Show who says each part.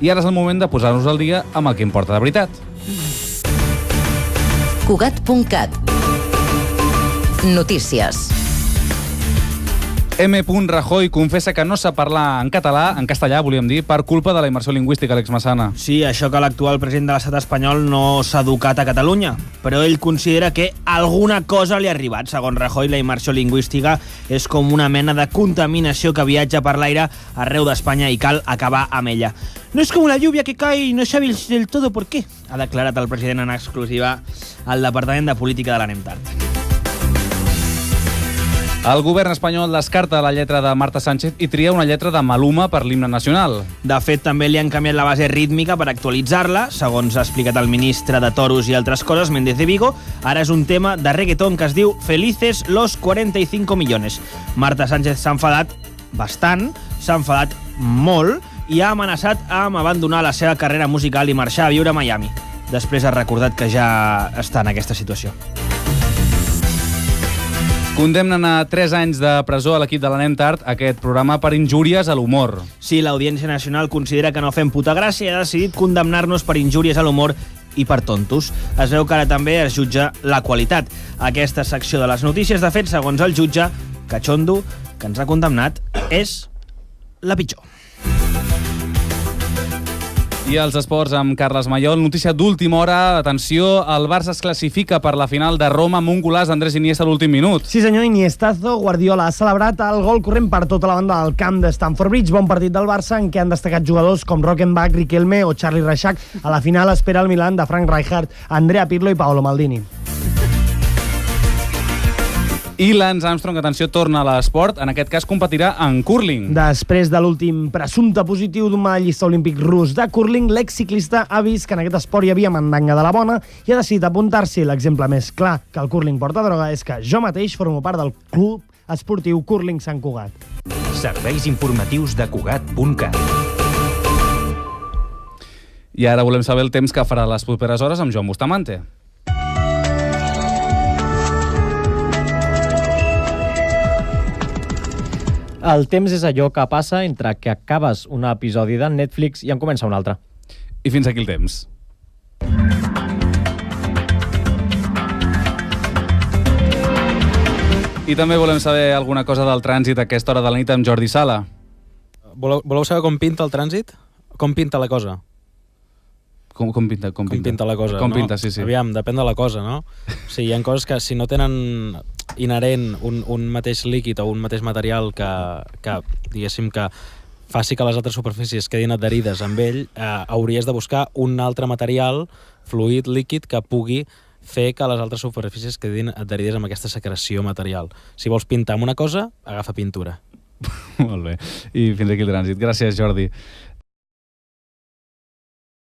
Speaker 1: I ara és el moment de posar-nos al dia amb el que importa de veritat.
Speaker 2: Cugat.cat. Notícies.
Speaker 1: M. Rajoy confessa que no sap parlar en català, en castellà, volíem dir, per culpa de la immersió lingüística, Àlex Massana.
Speaker 3: Sí, això que l'actual president de l'estat espanyol no s'ha educat a Catalunya, però ell considera que alguna cosa li ha arribat. Segons Rajoy, la immersió lingüística és com una mena de contaminació que viatja per l'aire arreu d'Espanya i cal acabar amb ella. No és com la lluvia que cae y no sabes del todo por qué, ha declarat el president en exclusiva al Departament de Política de la Nemtart.
Speaker 1: El govern espanyol descarta la lletra de Marta Sánchez i tria una lletra de Maluma per l'himne nacional.
Speaker 3: De fet, també li han canviat la base rítmica per actualitzar-la. Segons ha explicat el ministre de Toros i altres coses, Méndez de Vigo, ara és un tema de reggaeton que es diu Felices los 45 millones. Marta Sánchez s'ha enfadat bastant, s'ha enfadat molt i ha amenaçat amb abandonar la seva carrera musical i marxar a viure a Miami. Després ha recordat que ja està en aquesta situació.
Speaker 1: Condemnen a 3 anys de presó a l'equip de la Nemtart aquest programa per injúries a l'humor.
Speaker 3: Sí, l'Audiència Nacional considera que no fem puta gràcia i ha decidit condemnar-nos per injúries a l'humor i per tontos. Es veu que ara també es jutja la qualitat. Aquesta secció de les notícies, de fet, segons el jutge Cachondo, que ens ha condemnat, és la pitjor.
Speaker 1: I els esports amb Carles Mayol. Notícia d'última hora. Atenció, el Barça es classifica per la final de Roma amb un golaç d'Andrés Iniesta a l'últim minut.
Speaker 4: Sí senyor, Iniestazo. Guardiola ha celebrat el gol corrent per tota la banda del camp de Stamford Bridge. Bon partit del Barça en què han destacat jugadors com Rockenbach, Riquelme o Charlie Reixac. A la final espera el Milan de Frank Rijkaard, Andrea Pirlo i Paolo Maldini.
Speaker 1: I Lance Armstrong, atenció, torna a l'esport. En aquest cas competirà en curling.
Speaker 4: Després de l'últim presumpte positiu d'un medallista olímpic rus de curling, l'exciclista ha vist que en aquest esport hi havia mandanga de la bona i ha decidit apuntar-s'hi. L'exemple més clar que el curling porta droga és que jo mateix formo part del club esportiu Curling Sant Cugat.
Speaker 5: Serveis informatius de Cugat.cat.
Speaker 1: I ara volem saber el temps que farà les properes hores amb Joan Bustamante.
Speaker 6: El temps és allò que passa entre que acabes un episodi de Netflix i en comença un altre.
Speaker 1: I fins aquí el temps. I també volem saber alguna cosa del trànsit a aquesta hora de la nit amb Jordi Sala.
Speaker 7: Voleu saber com pinta el trànsit? Com pinta la cosa?
Speaker 1: Com pinta?
Speaker 7: Com pinta la cosa,
Speaker 1: com
Speaker 7: no?
Speaker 1: pinta, sí.
Speaker 7: Aviam, depèn de la cosa, no? Sí, hi ha coses que si no tenen inherent un mateix líquid o un mateix material que diguéssim que faci que les altres superfícies quedin adherides amb ell, hauries de buscar un altre material, fluid, líquid, que pugui fer que les altres superfícies quedin adherides amb aquesta secreció material. Si vols pintar amb una cosa, agafa pintura.
Speaker 1: Molt bé. I fins aquí el trànsit. Gràcies, Jordi.